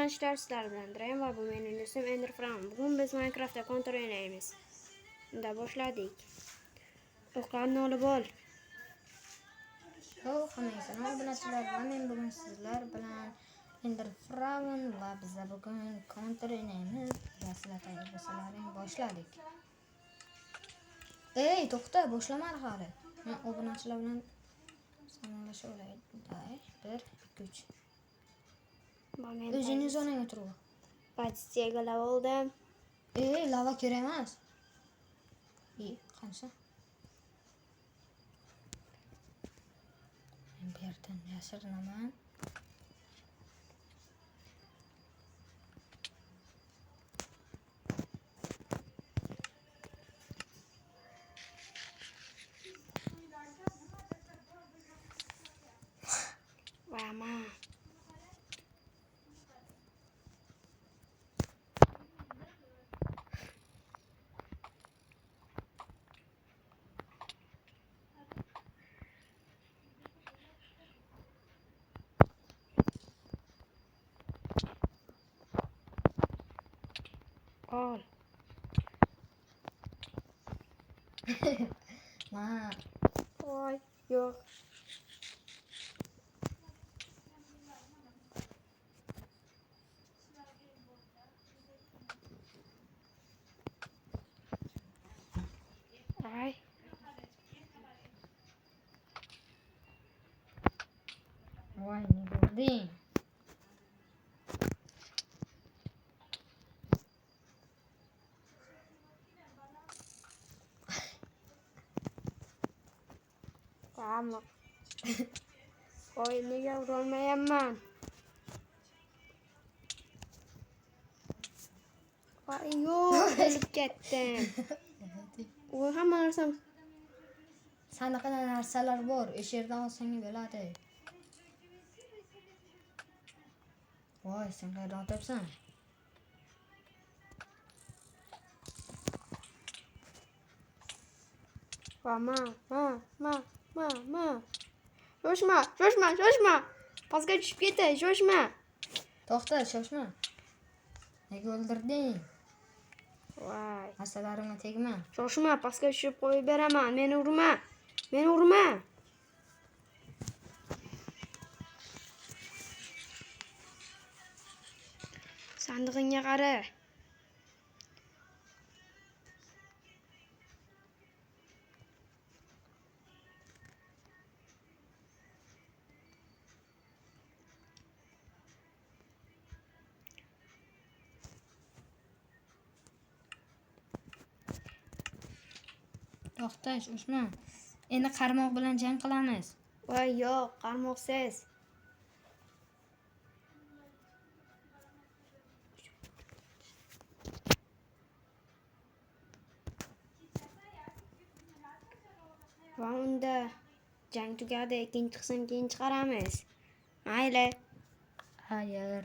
tanishlari sizlar bilan Dream va bu mening do'stim Ender Fram. Bugun biz Minecraftda kontur o'ynaymiz. Unda boshladik. O'qlarni olib ol. Hammaga salom obunachilar. Men bugun sizlar bilan Ender Fram va biz bugun kontur o'ynaymiz. Sizlar tayyor bo'lsalaring boshladik. Ey, to'xta, boshlamadi hali. Men obunachilar bilan salomlasha olayday. 1 2 3. O'zingiz zonanga o'tirib. Pozitsiyaga lava oldim. Lava kerak emas. Qancha? Men bu yerdan yashirinaman. Vama. Ol. Ma, Voy, yo'q. Ay. voy, ne bo'lding? Vama. Voy, nega urolmayapman? Voy, yo'q, o'lib ketdim. Voy, hamma narsam Sanaqa narsalar bor, o'sha yerdan olsang bo'ladi. Voy, sen qayerdan o'tyapsan? Vama, ma. Shoshma. Pastga tushib ketay, shoshma. To'xta, shoshma. Nega o'ldirding? Voy. Asalarimga tegma. Shoshma, pastga tushib qo'yib beraman. Meni urma. Sandig'ingga qara. To'xta, shoshma. Endi qarmoq bilan jang qilamiz. Voy, yo'q, qarmoqsiz. Va unda jang tugadi, ikkinchi qism keyin chiqaramiz. Mayli. Hayır.